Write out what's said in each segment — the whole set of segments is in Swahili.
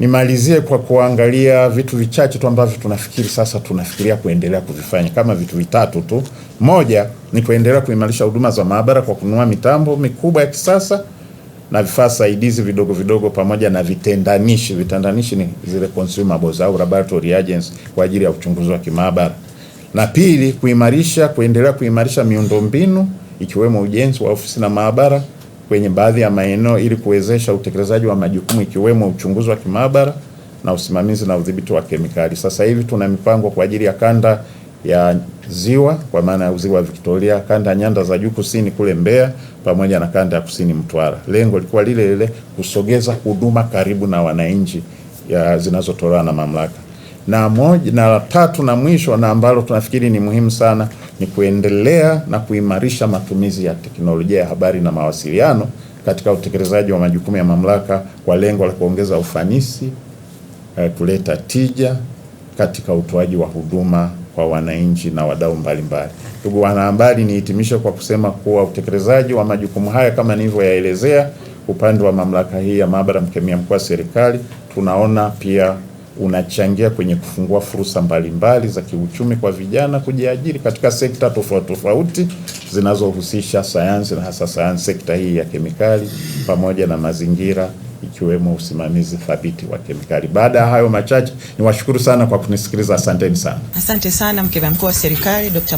Nimalizie kwa kuangalia vitu vichache tu ambavyo tunafikiria kuendelea kuvifanya, kama vitu vitatu tu. Moja ni kuendelea kuimarisha huduma za maabara kwa kununua mitambo mikubwa ya kisasa na vifaa saidizi vidogo vidogo pamoja na vitendanishi. Vitendanishi ni zile consumables au laboratory agents kwa ajili ya uchunguzi wa kimaabara. Na pili, kuendelea kuimarisha miundombinu ikiwemo ujenzi wa ofisi na maabara kwenye baadhi ya maeneo ili kuwezesha utekelezaji wa majukumu ikiwemo uchunguzi wa kimaabara na usimamizi na udhibiti wa kemikali. Sasa hivi tuna mipango kwa ajili ya kanda ya Ziwa kwa maana ya Ziwa Victoria, kanda ya Nyanda za Juu Kusini kule Mbeya pamoja na kanda ya Kusini Mtwara. Lengo lilikuwa lile kusogeza huduma karibu na wananchi zinazotolewa na mamlaka. Na tatu na mwisho na ambalo tunafikiri ni muhimu sana ni kuendelea na kuimarisha matumizi ya teknolojia ya habari na mawasiliano katika utekelezaji wa majukumu ya mamlaka kwa lengo la kuongeza ufanisi, kuleta tija katika utoaji wa huduma kwa wananchi na wadau mbalimbali. Ndugu wanahabari, nihitimishe kwa kusema kuwa utekelezaji wa majukumu haya kama nilivyoyaelezea upande wa mamlaka hii ya maabara mkemia mkuu wa serikali, tunaona pia unachangia kwenye kufungua fursa mbalimbali za kiuchumi kwa vijana kujiajiri katika sekta tofauti zinazohusisha sayansi na hasa sayansi sekta hii ya kemikali pamoja na mazingira ikiwemo usimamizi thabiti wa kemikali. Baada ya hayo machache, niwashukuru sana kwa kunisikiliza. Asanteni sana. Asante sana mkemia mkuu wa serikali Dr.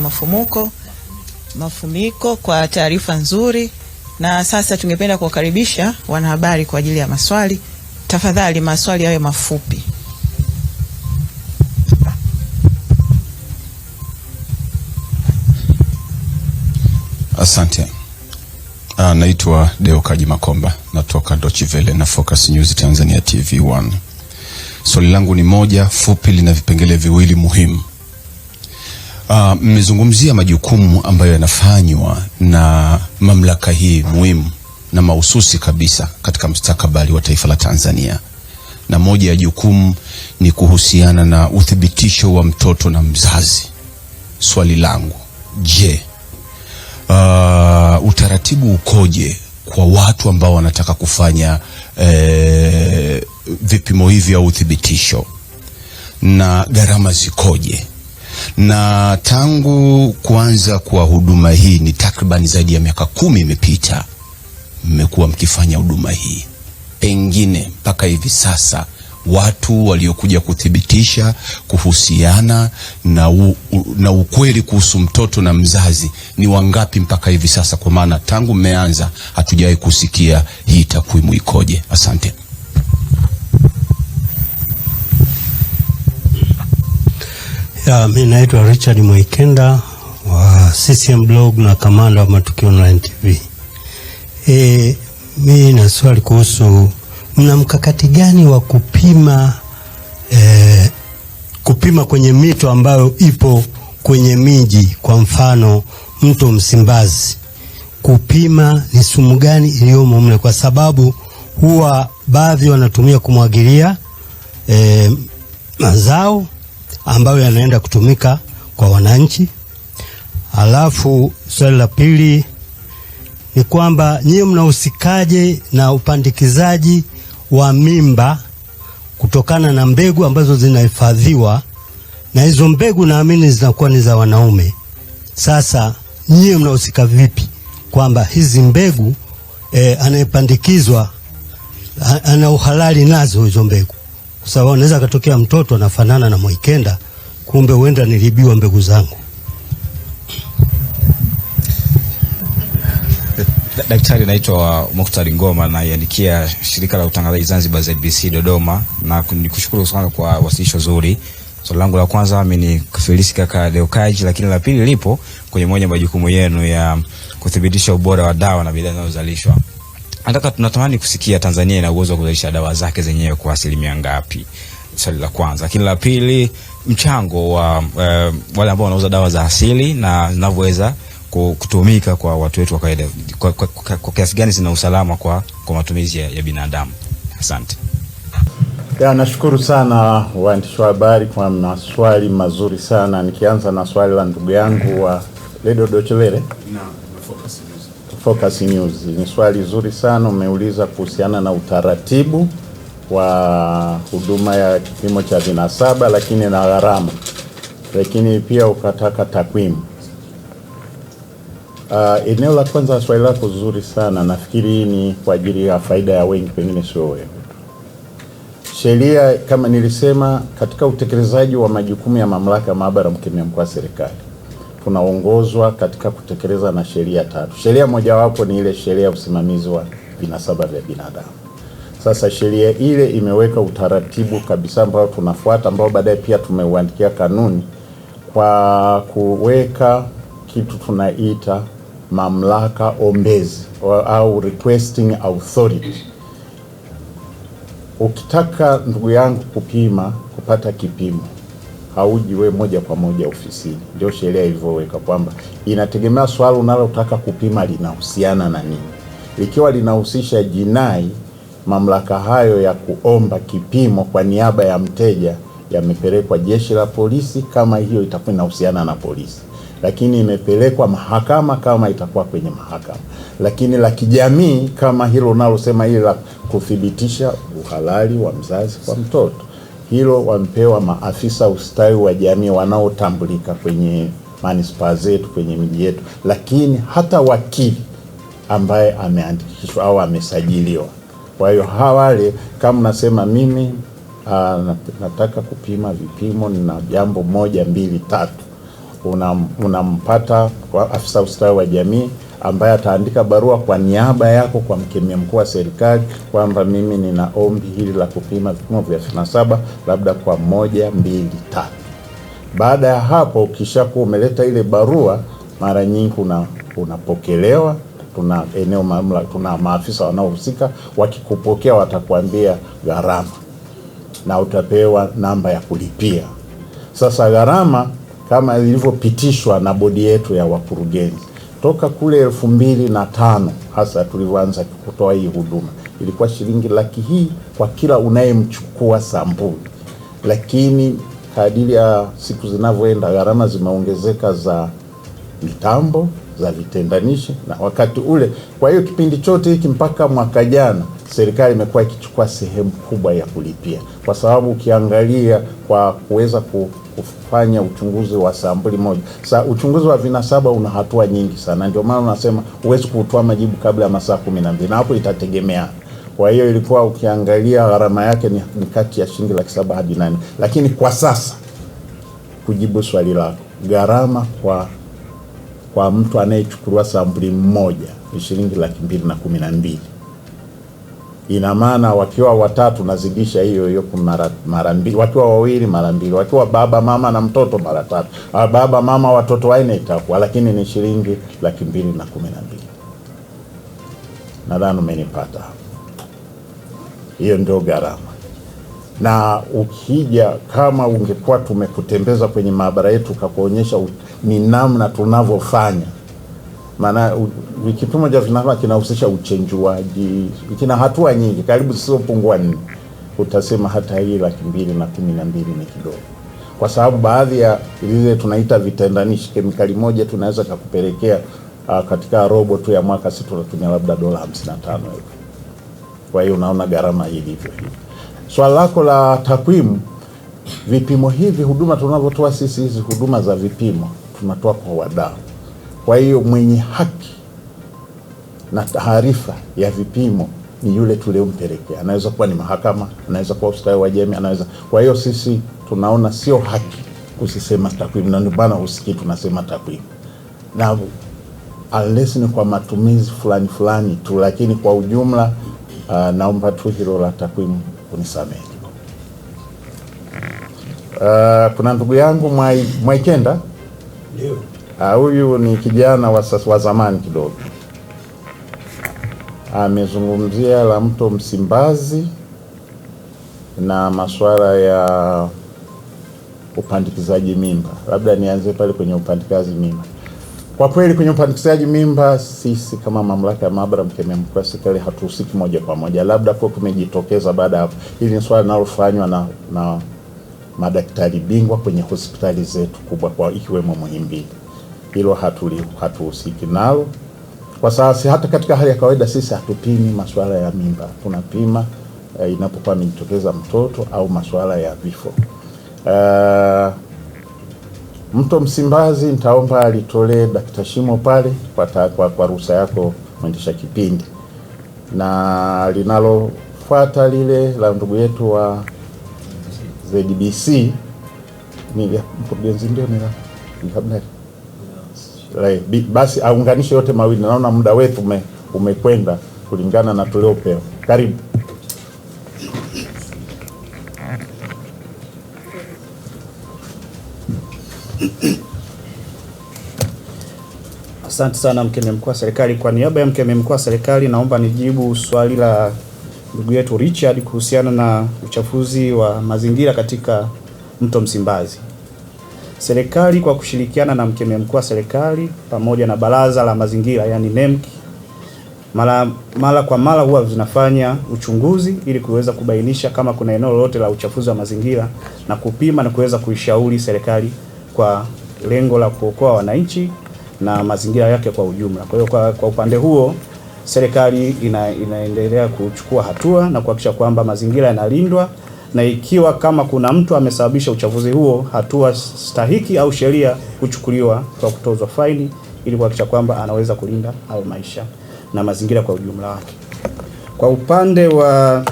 Mafumiko kwa taarifa nzuri. Na sasa tungependa kuwakaribisha wanahabari kwa ajili ya maswali. Tafadhali maswali yawe mafupi. Asante. Naitwa Deo Kaji Makomba, natoka Deutsche Welle na Focus News Tanzania TV1. Swali langu ni moja fupi, lina vipengele viwili muhimu. Mmezungumzia majukumu ambayo yanafanywa na mamlaka hii muhimu na mahususi kabisa katika mustakabali wa taifa la Tanzania. Na moja ya jukumu ni kuhusiana na uthibitisho wa mtoto na mzazi. Swali langu, je, utaratibu ukoje kwa watu ambao wanataka kufanya vipimo hivi au uthibitisho, na gharama zikoje? Na tangu kuanza kwa huduma hii ni takriban zaidi ya miaka 10 imepita mmekuwa mkifanya huduma hii, pengine mpaka hivi sasa watu waliokuja kuthibitisha kuhusiana na ukweli kuhusu mtoto na mzazi ni wangapi mpaka hivi sasa? Kwa maana tangu mmeanza hatujawahi kusikia hii takwimu ikoje. Asante. Mimi naitwa Richard Mwikenda wa CCM Blog na kamanda wa Matukio Online TV. Mimi na swali kuhusu mna mkakati gani wa kupima kwenye mito ambayo ipo kwenye miji, kwa mfano mto Msimbazi, kupima ni sumu gani iliyomo mle, kwa sababu huwa baadhi wanatumia kumwagilia mazao ambayo yanaenda kutumika kwa wananchi. Alafu swali la pili ni kwamba nyinyi mnahusikaje na upandikizaji wa mimba kutokana na mbegu ambazo zinahifadhiwa, na hizo mbegu naamini zinakuwa ni za wanaume. Sasa nyinyi mnahusika vipi kwamba hizi mbegu anayepandikizwa ana uhalali nazo hizo mbegu? Kwa sababu anaweza katokea mtoto anafanana na Mwikenda, kumbe huenda nilibiwa mbegu zangu. Daktari, naitwa Mukhtar Ngoma, naiandikia shirika la utangazaji Zanzibar ZBC Dodoma, na nikushukuru sana kwa wasilisho zuri. Swali langu la kwanza mimi ni kufelisi kaka Deo Kaji, lakini la pili lipo kwenye moja ya majukumu yenu ya kuthibitisha ubora wa dawa na bidhaa zinazozalishwa. Tunatamani kusikia Tanzania ina uwezo wa kuzalisha dawa zake zenyewe kwa asilimia ngapi? Swali la kwanza. Lakini la pili, mchango wa wale ambao wanauza dawa za asili na zinavyoweza kutumika kwa watu wetu wa kawaida, kwa kiasi gani zina usalama kwa matumizi ya binadamu? Asante. Nashukuru sana waandishi wa habari kwa maswali mazuri sana. Nikianza na swali la ndugu yangu wa Radio Deutsche Welle. Focus News. Ni swali zuri sana, umeuliza kuhusiana na utaratibu wa huduma ya kipimo cha vinasaba, lakini na gharama, lakini pia ukataka takwimu. Eneo la kwanza, swali lako zuri sana, nafikiri hii ni kwa ajili ya faida ya wengi, pengine sio wewe. Sheria kama nilisema, katika utekelezaji wa majukumu ya mamlaka ya maabara mkemia mkuu wa serikali, tunaongozwa katika kutekeleza na sheria 3. Sheria mojawapo ni ile sheria ya usimamizi wa vinasaba vya binadamu. Sasa sheria ile imeweka utaratibu kabisa ambao tunafuata, ambao baadaye pia tumeuandikia kanuni kwa kuweka kitu tunaita mamlaka ombezi au requesting authority. Ukitaka ndugu yangu kupata kipimo, hauji we moja kwa moja ofisini. Ndio sheria ilivyoweka kwamba inategemea swali unalotaka kupima linahusiana na nini. Likiwa linahusisha jinai, mamlaka hayo ya kuomba kipimo kwa niaba ya mteja yamepelekwa jeshi la polisi kama hiyo itakuwa inahusiana na polisi, lakini imepelekwa mahakama kama itakuwa kwenye mahakama. Lakini la kijamii kama hilo unalosema, hili la kuthibitisha uhalali wa mzazi kwa mtoto, hilo wamepewa maafisa ustawi wa jamii wanaotambulika kwenye manispaa zetu, kwenye miji yetu, lakini hata wakili ambaye ameandikishwa au amesajiliwa. Kwa hiyo hawale, kama nasema mimi nataka kupima vipimo na jambo 1, 2, 3, unampata kwa afisa ustawi wa jamii ambaye ataandika barua kwa niaba yako kwa mkemia mkuu wa serikali kwamba mimi nina ombi hili la kupima vipimo vya vinasaba labda kwa 1, 2, 3. Baada ya hapo, ukishakuwa umeleta ile barua, mara nyingi unapokelewa. Tuna eneo mamlaka, tuna maafisa wanaohusika. Wakikupokea watakwambia gharama na utapewa namba ya kulipia. Sasa gharama kama ilivyopitishwa na bodi yetu ya wakurugenzi toka kule 2005 hasa tulivyoanza kutoa hii huduma, ilikuwa shilingi $100,000 kwa kila unayemchukua sampuli. Lakini kadiri ya siku zinavyoenda, gharama zimeongezeka za mitambo, za vitendanishi na wakati ule. Kwa hiyo kipindi chote hiki mpaka mwaka jana, serikali imekuwa ikichukua sehemu kubwa ya kulipia, kwa sababu ukiangalia kwa kuweza kufanya uchunguzi wa sampuli moja. Sasa uchunguzi wa vinasaba una hatua nyingi sana, ndio maana unasema huwezi kutoa majibu kabla ya masaa 12, na hapo itategemea. Kwa hiyo ilikuwa ukiangalia gharama yake ni kati ya shilingi 700,000 hadi 800,000. Lakini kwa sasa, kujibu swali lako, gharama kwa mtu anayechukuliwa sampuli moja ni shilingi 212,000. Ina maana wakiwa watatu nazidisha hiyo mara mbili, wakiwa wawili mara mbili, wakiwa baba mama na mtoto mara 3, baba mama watoto 4 itakuwa, lakini ni shilingi 212,000. Nadhani umenipata. Hiyo ndio gharama. Na ukija, kama ungekuwa tumekutembeza kwenye maabara yetu kakuonyesha ni namna tunavyofanya, maana kipimo cha vinasaba kinahusisha uchenjuaji, kina hatua nyingi, karibu zisizopungua 4. Utasema hata hii 212,000 ni kidogo, kwa sababu baadhi ya zile tunaita vitendanishi, kemikali moja tunaweza kukupelekea katika robo tu ya mwaka sisi tunatumia labda $55,000. Kwa hiyo unaona gharama ilivyo hivi. Swali lako la takwimu, vipimo hivi, huduma tunavyotoa sisi, hizi huduma za vipimo tunatoa kwa wadau. Kwa hiyo mwenye haki na taarifa ya vipimo ni yule tuliompelekea. Anaweza kuwa ni mahakama, anaweza kuwa ustawi wa jamii, anaweza. Kwa hiyo sisi tunaona sio haki kusisema takwimu, na ndio maana usikii tunasema takwimu, na unless ni kwa matumizi fulani tu, lakini kwa ujumla naomba tu hilo la takwimu unisamehe. Kuna ndugu yangu Mwaikenda. Ndio. Huyu ni kijana wa zamani kidogo. Amezungumzia la mto Msimbazi na masuala ya upandikizaji mimba. Labda nianze pale kwenye upandikizaji mimba. Kwa kweli kwenye upandikizaji mimba, sisi kama mamlaka ya maabara mkemia mkuu wa serikali hatuhusiki moja kwa moja. Labda kwa kumejitokeza baada hapo. Hili ni swala linalofanywa na madaktari bingwa kwenye hospitali zetu kubwa, kwa ikiwemo Muhimbili. Hilo hatuhusiki nalo. Kwa sababu hata katika hali ya kawaida sisi hatupimi masuala ya mimba. Tunapima inapokuwa amejitokeza mtoto au masuala ya vifo. Mto Msimbazi nitaomba alitolee dakika shimo pale kwa ruhusa yako mwendesha kipindi, na linalofuata lile la ndugu yetu wa ZBC ni mkurugenzi ndio ni kabla basi aunganishe yote mawili. Naona muda wetu umekwenda kulingana na tuliopewa. Karibu. Asante sana mkemia mkuu wa serikali. Kwa niaba ya mkemia mkuu wa serikali naomba nijibu swali la ndugu yetu Richard kuhusiana na uchafuzi wa mazingira katika mto Msimbazi. Serikali kwa kushirikiana na mkemia mkuu wa serikali pamoja na baraza la mazingira yani NEMC mara kwa mara huwa zinafanya uchunguzi ili kuweza kubainisha kama kuna eneo lolote la uchafuzi wa mazingira na kupima na kuweza kuishauri serikali kwa lengo la kuokoa wananchi na mazingira yake kwa ujumla. Kwa hiyo kwa upande huo serikali inaendelea kuchukua hatua na kuhakikisha kwamba mazingira yanalindwa, na ikiwa kama kuna mtu amesababisha uchafuzi huo, hatua stahiki au sheria kuchukuliwa kwa kutozwa faini ili kuhakikisha kwamba anaweza kulinda hayo maisha na mazingira kwa ujumla wake. Kwa upande wa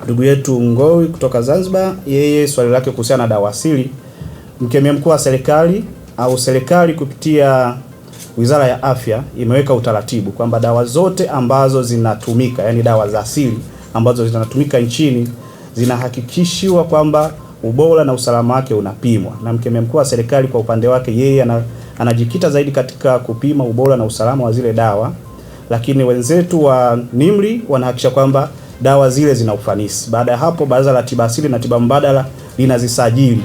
ndugu yetu Ngowi kutoka Zanzibar, yeye swali lake kuhusiana na dawa asili, mkemia mkuu wa serikali au serikali kupitia Wizara ya Afya imeweka utaratibu kwamba dawa zote ambazo zinatumika, yani dawa za asili ambazo zinatumika nchini, zinahakikishiwa kwamba ubora na usalama wake unapimwa. Na mkemia mkuu wa serikali kwa upande wake yeye anajikita zaidi katika kupima ubora na usalama wa zile dawa, lakini wenzetu wa NIMR wanahakikisha kwamba dawa zile zina ufanisi. Baada ya hapo, Baraza la Tiba Asili na Tiba Mbadala linazisajili